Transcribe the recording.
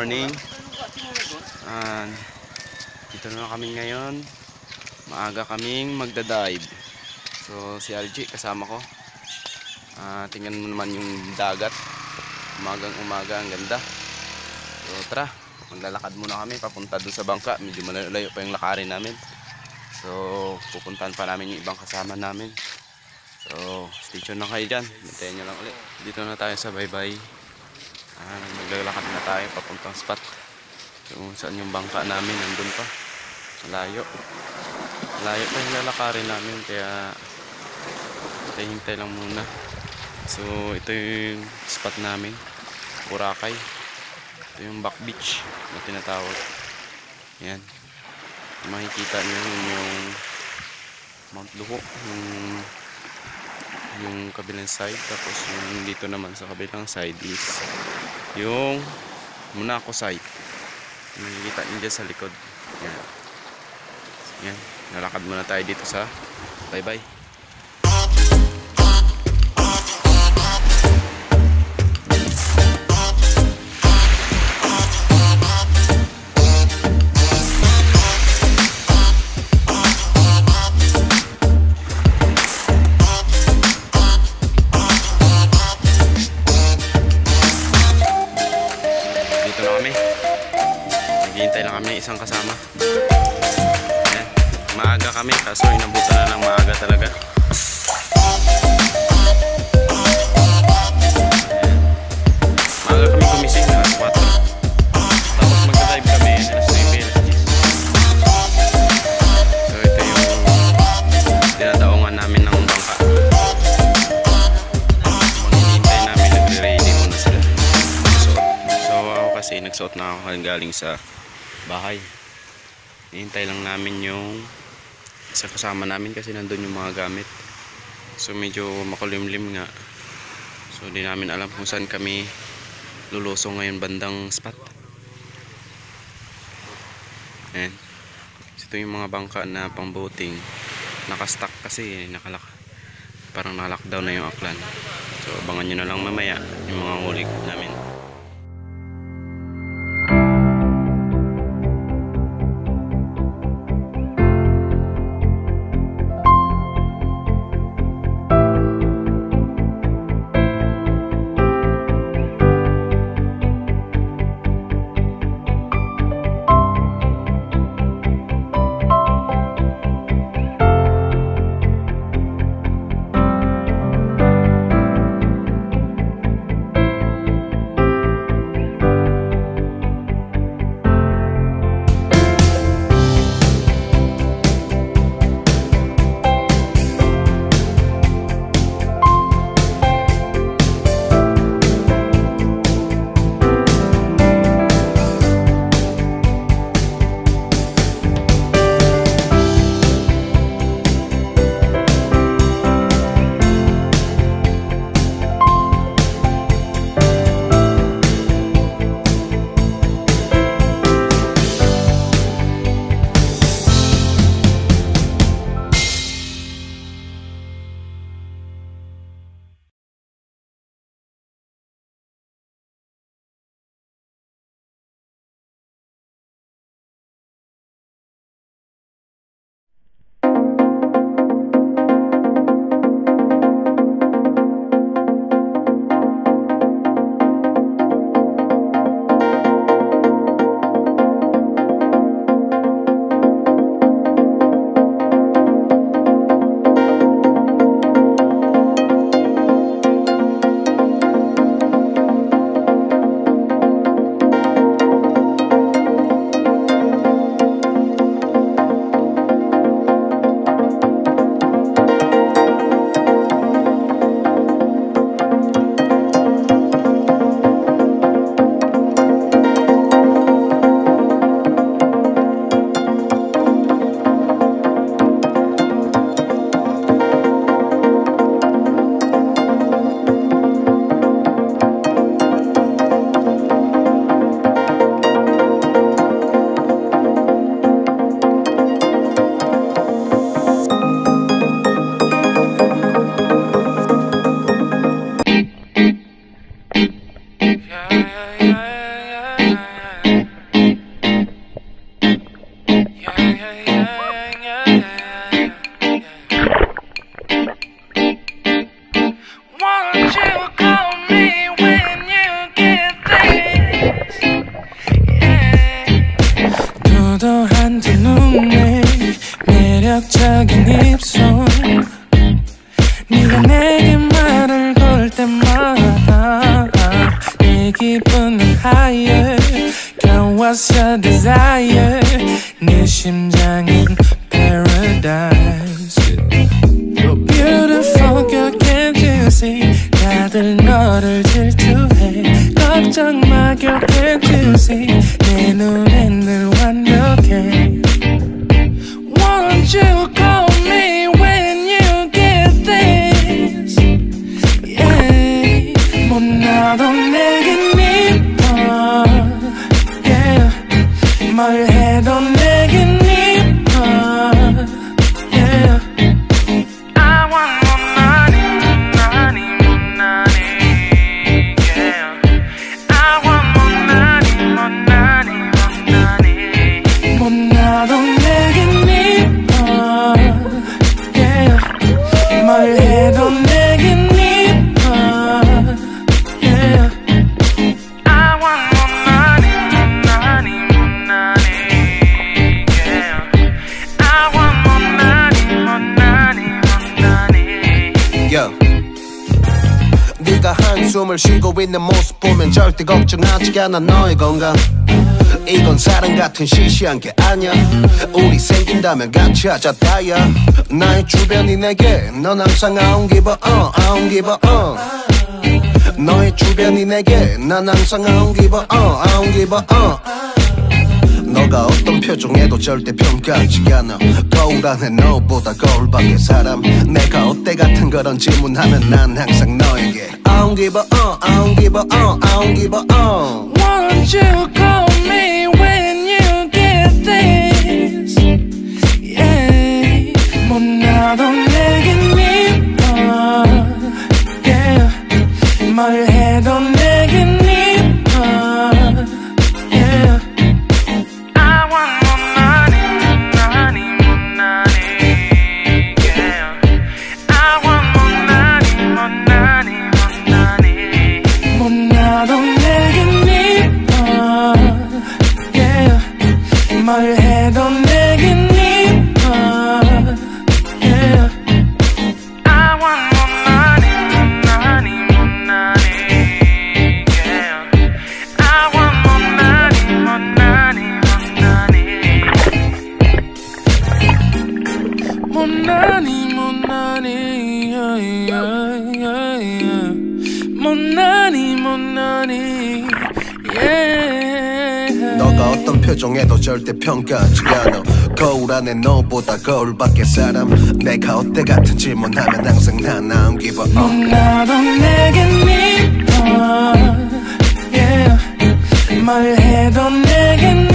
morning. And dito na kami ngayon. Maaga kaming magdadive. So si RG kasama ko. Tingnan mo naman yung dagat. Umagang umaga, ang ganda. So tara, maglalakad muna kami papunta doon sa bangka. Medyo malayo pa yung lakarin namin. So pupuntahan pa namin yung ibang kasama namin. So stay tuned na kayo dyan. Bantayan nyo lang ulit. Dito na tayo sa baybay. Maglalakad na tayo papuntang spot. So saan yung bangka namin, nandun pa. Malayo. Malayo pa yung lalakarin namin. Kaya hintay lang muna. So ito yung spot namin, Boracay. Ito yung back beach na tinatawag. Yan. Makikita nyo yung Mount Luho, yung kabilang side. Tapos yung dito naman sa kabilang side is yung Monaco side. Makikita nyo dyan sa likod. Yan. Yan. Nalakad muna tayo dito sa baybay. Naghihintay lang kami isang kasama. Ayan. Maaga kami kaso inabutan na ng maaga talaga. Ayan. Maaga kami gumising na alas 4. Tapos magdadive kami alas 9, alas 10. So ito yung dinadaongan namin ng bangka. Maghihintay namin, nagre-ready muna sila. So ako kasi nagsuot na ako galing sa bahay. Hintay lang namin yung isa kasama namin kasi nandun yung mga gamit. So medyo makulimlim nga. So di namin alam kung saan kami lulusong ngayon bandang spot. Ayan. So, ito yung mga bangka na pang boating. Nakastack kasi parang naka-lockdown na yung Aklan. So abangan nyo na lang mamaya yung mga huli namin. lost your desire. 네 심장은 paradise. You're beautiful girl, can't you see? 다들 너를 질투해. 걱정 마 girl, can't you see? 내 눈엔 늘 완벽해. Won't you call me when you get this? Yeah. 못 나도 내겐 이뻐. Yeah. 뭘 해도 내겐 이뻐. Yeah. I want more money, money, more money. Yeah. I want more money, more money, more money. 못 나도 내겐 이뻐. Yeah. 뭘 해도 내겐 이뻐. Yeah. I want more money, more money, more money. Yeah. I want more money, more money, more money. Yo. 네가 한숨을 쉬고 있는 모습 보면 절대 걱정하지 않아 너의 건강. 이건 사랑 같은 시시한 게 아니야. 우리 생긴다면 같이 하자 다야. 나의 주변이 내게 넌 항상 I don't give a I don't give a 너의 주변이 내게 난 항상 I don't give a I don't give a 너가 어떤 표정에도 절대 평가하지 않아. 거울 안에 너보다 거울 밖의 사람. 내가 어때 같은 그런 질문하면 난 항상 너에게 I don't give a I don't give a I don't give a Won't you call me when you get this? Yeah. 못 나도 내겐 이뻐. Yeah. 뭘 해도 내겐 이뻐. Yeah. I want more money, money, more money. Yeah. I want more money, more money, more money. 못 나도 내겐 이뻐. Yeah. 뭘 해도 내겐 이뻐. Yeah. I want more money, more money, more money. Yeah. I want more money, more money, more money. More money, more money, yeah, yeah, yeah, yeah. More money, more money, yeah. 너가 어떤 표정에도 절대 평가하지 않아. 거울 안에 너보다 거울 밖의 사람. 내가 어때 같은 질문하면 항상 난 I don't give a 못 나도 내겐 이뻐. Yeah. 뭘 해도 내겐